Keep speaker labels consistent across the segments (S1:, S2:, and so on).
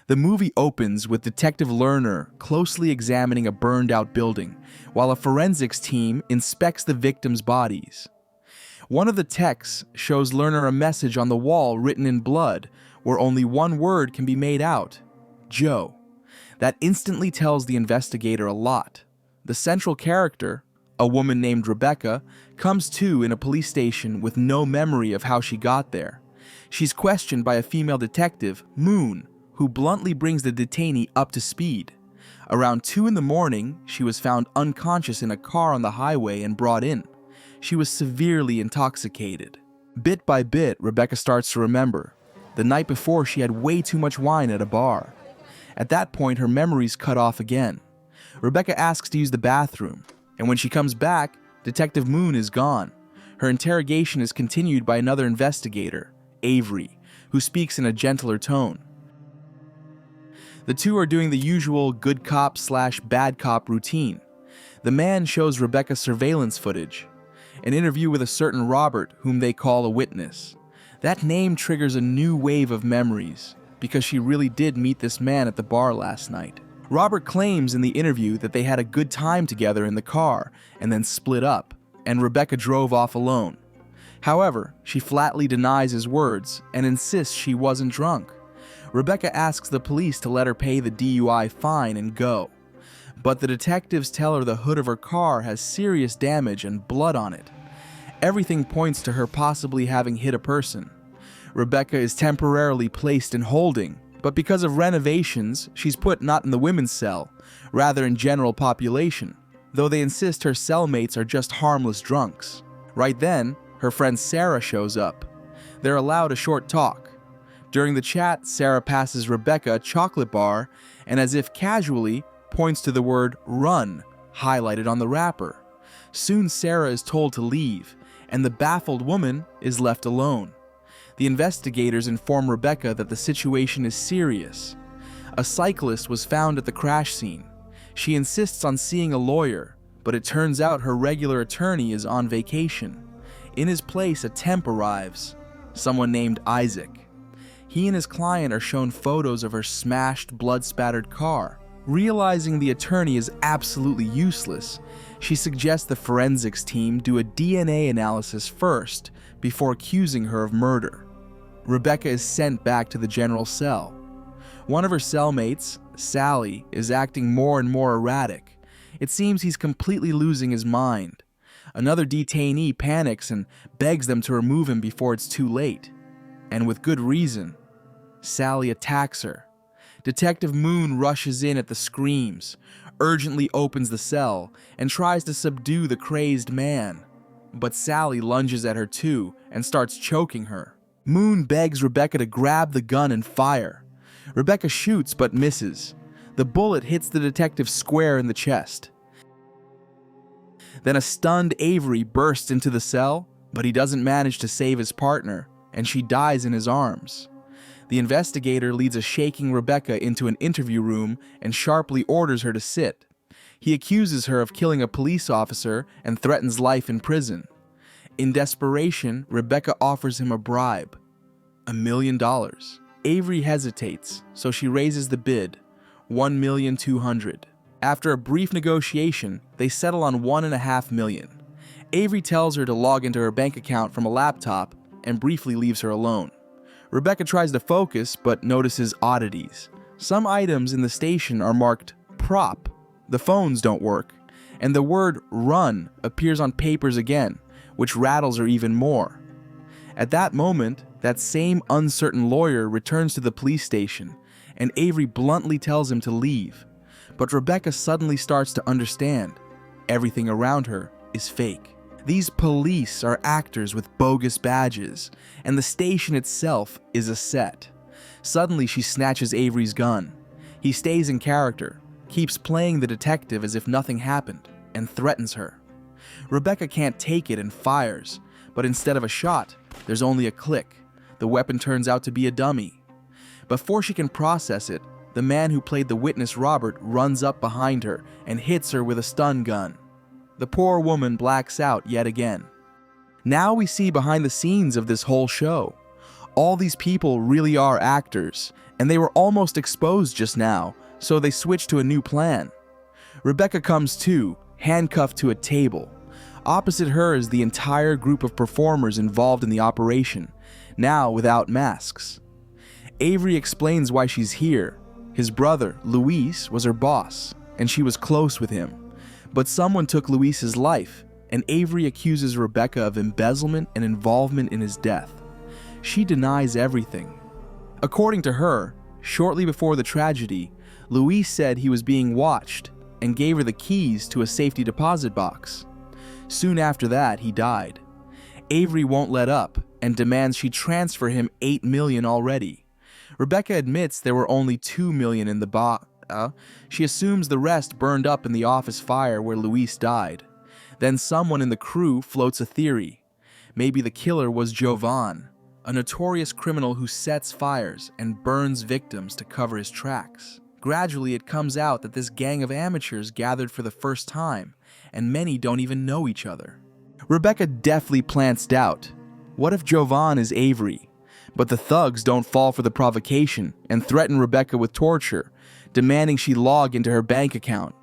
S1: The movie opens with Detective Lerner closely examining a burned-out building, while a forensics team inspects the victims' bodies. One of the texts shows Lerner a message on the wall written in blood, where only one word can be made out: Joe. That instantly tells the investigator a lot. The central character, a woman named Rebecca, comes to in a police station with no memory of how she got there. She's questioned by a female detective, Moon, who bluntly brings the detainee up to speed. Around 2 in the morning, she was found unconscious in a car on the highway and brought in. She was severely intoxicated. Bit by bit, Rebecca starts to remember. The night before, she had way too much wine at a bar. At that point, her memories cut off again. Rebecca asks to use the bathroom, and when she comes back, Detective Moon is gone. Her interrogation is continued by another investigator, Avery, who speaks in a gentler tone. The two are doing the usual good cop/bad cop routine. The man shows Rebecca surveillance footage, an interview with a certain Robert, whom they call a witness. That name triggers a new wave of memories, because she really did meet this man at the bar last night. Robert claims in the interview that they had a good time together in the car and then split up, and Rebecca drove off alone. However, she flatly denies his words and insists she wasn't drunk. Rebecca asks the police to let her pay the DUI fine and go. But the detectives tell her the hood of her car has serious damage and blood on it. Everything points to her possibly having hit a person. Rebecca is temporarily placed in holding, but because of renovations, she's put not in the women's cell, rather in general population, though they insist her cellmates are just harmless drunks. Right then, her friend Sarah shows up. They're allowed a short talk. During the chat, Sarah passes Rebecca a chocolate bar and, as if casually, points to the word "run" highlighted on the wrapper. Soon Sarah is told to leave, and the baffled woman is left alone. The investigators inform Rebecca that the situation is serious. A cyclist was found at the crash scene. She insists on seeing a lawyer, but it turns out her regular attorney is on vacation. In his place, a temp arrives, someone named Isaac. He and his client are shown photos of her smashed, blood-spattered car. Realizing the attorney is absolutely useless, she suggests the forensics team do a DNA analysis first before accusing her of murder. Rebecca is sent back to the general cell. One of her cellmates, Sally, is acting more and more erratic. It seems he's completely losing his mind. Another detainee panics and begs them to remove him before it's too late. And with good reason. Sally attacks her. Detective Moon rushes in at the screams, urgently opens the cell, and tries to subdue the crazed man. But Sally lunges at her too and starts choking her. Moon begs Rebecca to grab the gun and fire. Rebecca shoots but misses. The bullet hits the detective square in the chest. Then a stunned Avery bursts into the cell, but he doesn't manage to save his partner, and she dies in his arms. The investigator leads a shaking Rebecca into an interview room and sharply orders her to sit. He accuses her of killing a police officer and threatens life in prison. In desperation, Rebecca offers him a bribe, $1 million. Avery hesitates, so she raises the bid, $1,200,000. After a brief negotiation, they settle on $1.5 million. Avery tells her to log into her bank account from a laptop and briefly leaves her alone. Rebecca tries to focus but notices oddities. Some items in the station are marked prop, the phones don't work, and the word run appears on papers again, which rattles her even more. At that moment, that same uncertain lawyer returns to the police station, and Avery bluntly tells him to leave. But Rebecca suddenly starts to understand. Everything around her is fake. These police are actors with bogus badges, and the station itself is a set. Suddenly, she snatches Avery's gun. He stays in character, keeps playing the detective as if nothing happened, and threatens her. Rebecca can't take it and fires, but instead of a shot, there's only a click. The weapon turns out to be a dummy. Before she can process it, the man who played the witness Robert runs up behind her and hits her with a stun gun. The poor woman blacks out yet again. Now we see behind the scenes of this whole show. All these people really are actors, and they were almost exposed just now, so they switched to a new plan. Rebecca comes to, handcuffed to a table. Opposite her is the entire group of performers involved in the operation, now without masks. Avery explains why she's here. His brother, Luis, was her boss, and she was close with him. But someone took Luis's life, and Avery accuses Rebecca of embezzlement and involvement in his death. She denies everything. According to her, shortly before the tragedy, Luis said he was being watched and gave her the keys to a safety deposit box. Soon after that, he died. Avery won't let up and demands she transfer him $8 million already. Rebecca admits there were only $2 million in the box. She assumes the rest burned up in the office fire where Luis died. Then someone in the crew floats a theory. Maybe the killer was Jovan, a notorious criminal who sets fires and burns victims to cover his tracks. Gradually, it comes out that this gang of amateurs gathered for the first time, and many don't even know each other. Rebecca deftly plants doubt. What if Jovan is Avery? But the thugs don't fall for the provocation and threaten Rebecca with torture, demanding she log into her bank account.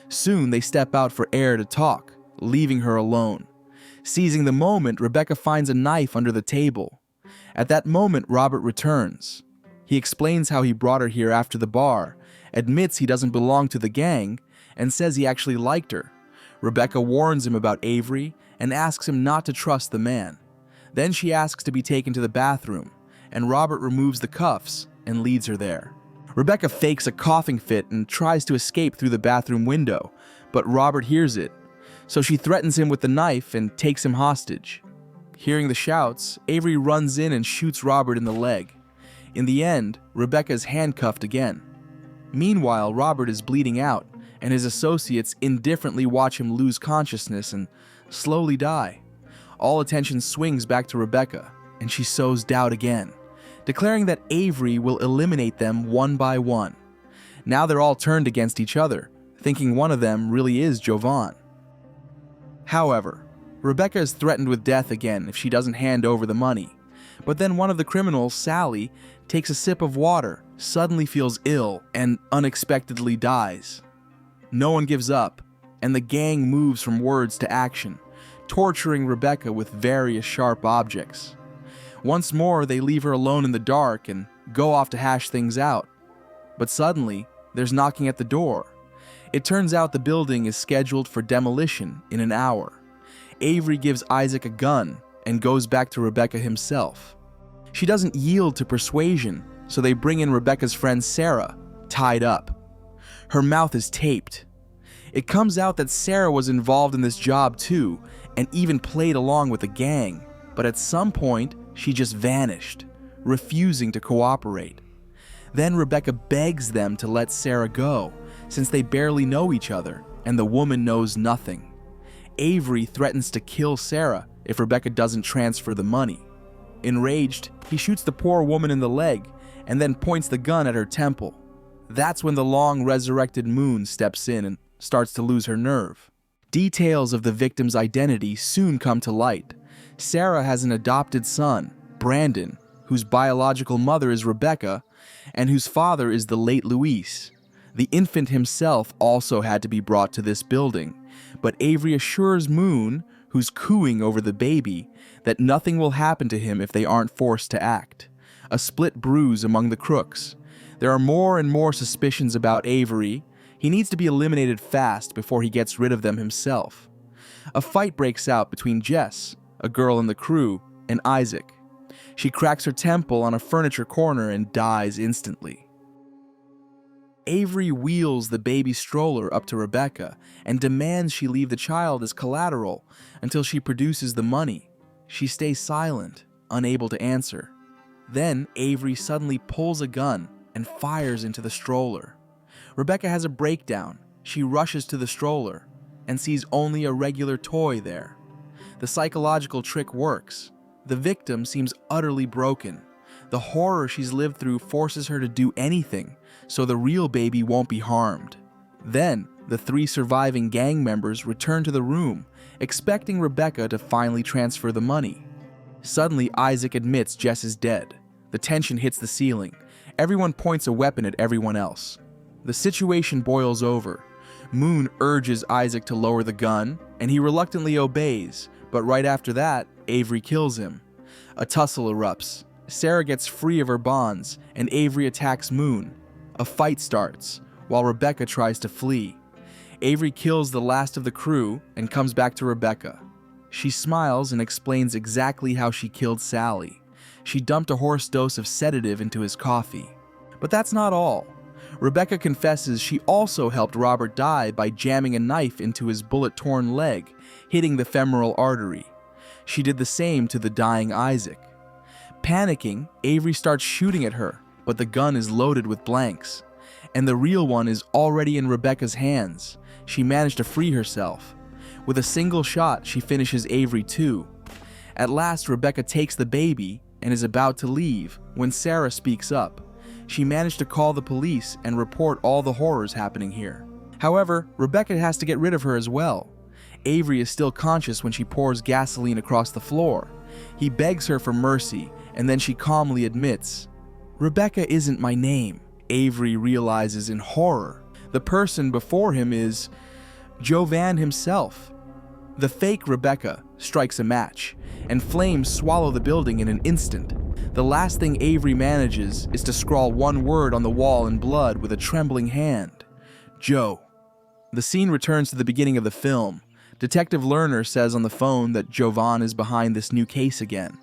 S1: Soon they step out for air to talk, leaving her alone. Seizing the moment, Rebecca finds a knife under the table. At that moment, Robert returns. He explains how he brought her here after the bar, admits he doesn't belong to the gang, and says he actually liked her. Rebecca warns him about Avery and asks him not to trust the man. Then she asks to be taken to the bathroom, and Robert removes the cuffs and leads her there. Rebecca fakes a coughing fit and tries to escape through the bathroom window, but Robert hears it, so she threatens him with the knife and takes him hostage. Hearing the shouts, Avery runs in and shoots Robert in the leg. In the end, Rebecca is handcuffed again. Meanwhile, Robert is bleeding out, and his associates indifferently watch him lose consciousness and slowly die. All attention swings back to Rebecca, and she sows doubt again, declaring that Avery will eliminate them one by one. Now they're all turned against each other, thinking one of them really is Jovan. However, Rebecca is threatened with death again if she doesn't hand over the money. But then one of the criminals, Sally, takes a sip of water, suddenly feels ill, and unexpectedly dies. No one gives up, and the gang moves from words to action, torturing Rebecca with various sharp objects. Once more, they leave her alone in the dark and go off to hash things out. But suddenly, there's knocking at the door. It turns out the building is scheduled for demolition in an hour. Avery gives Isaac a gun and goes back to Rebecca himself. She doesn't yield to persuasion, so they bring in Rebecca's friend Sarah, tied up. Her mouth is taped. It comes out that Sarah was involved in this job too, and even played along with the gang, but at some point, she just vanished, refusing to cooperate. Then Rebecca begs them to let Sarah go, since they barely know each other, and the woman knows nothing. Avery threatens to kill Sarah if Rebecca doesn't transfer the money. Enraged, he shoots the poor woman in the leg, and then points the gun at her temple. That's when the long resurrected moon steps in and starts to lose her nerve. Details of the victim's identity soon come to light. Sarah has an adopted son, Brandon, whose biological mother is Rebecca, and whose father is the late Luis. The infant himself also had to be brought to this building, but Avery assures Moon, who's cooing over the baby, that nothing will happen to him if they aren't forced to act. A split brews among the crooks. There are more and more suspicions about Avery. He needs to be eliminated fast before he gets rid of them himself. A fight breaks out between Jess, a girl in the crew, and Isaac. She cracks her temple on a furniture corner and dies instantly. Avery wheels the baby stroller up to Rebecca and demands she leave the child as collateral until she produces the money. She stays silent, unable to answer. Then Avery suddenly pulls a gun and fires into the stroller. Rebecca has a breakdown. She rushes to the stroller and sees only a regular toy there. The psychological trick works. The victim seems utterly broken. The horror she's lived through forces her to do anything, so the real baby won't be harmed. Then, the 3 surviving gang members return to the room, expecting Rebecca to finally transfer the money. Suddenly, Isaac admits Jess is dead. The tension hits the ceiling. Everyone points a weapon at everyone else. The situation boils over. Moon urges Isaac to lower the gun, and he reluctantly obeys, but right after that, Avery kills him. A tussle erupts. Sarah gets free of her bonds, and Avery attacks Moon. A fight starts, while Rebecca tries to flee. Avery kills the last of the crew and comes back to Rebecca. She smiles and explains exactly how she killed Sally. She dumped a horse dose of sedative into his coffee. But that's not all. Rebecca confesses she also helped Robert die by jamming a knife into his bullet-torn leg, hitting the femoral artery. She did the same to the dying Isaac. Panicking, Avery starts shooting at her, but the gun is loaded with blanks. And the real one is already in Rebecca's hands. She managed to free herself. With a single shot, she finishes Avery too. At last, Rebecca takes the baby and is about to leave when Sarah speaks up. She managed to call the police and report all the horrors happening here. However, Rebecca has to get rid of her as well. Avery is still conscious when she pours gasoline across the floor. He begs her for mercy, and then she calmly admits, "Rebecca isn't my name." Avery realizes in horror. The person before him is Jovan himself. The fake Rebecca strikes a match, and flames swallow the building in an instant. The last thing Avery manages is to scrawl one word on the wall in blood with a trembling hand: Joe. The scene returns to the beginning of the film. Detective Lerner says on the phone that Jovan is behind this new case again.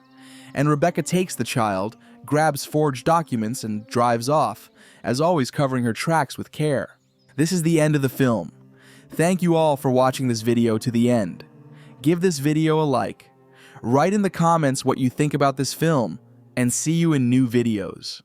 S1: And Rebecca takes the child, grabs forged documents, and drives off, as always covering her tracks with care. This is the end of the film. Thank you all for watching this video to the end. Give this video a like. Write in the comments what you think about this film, and see you in new videos.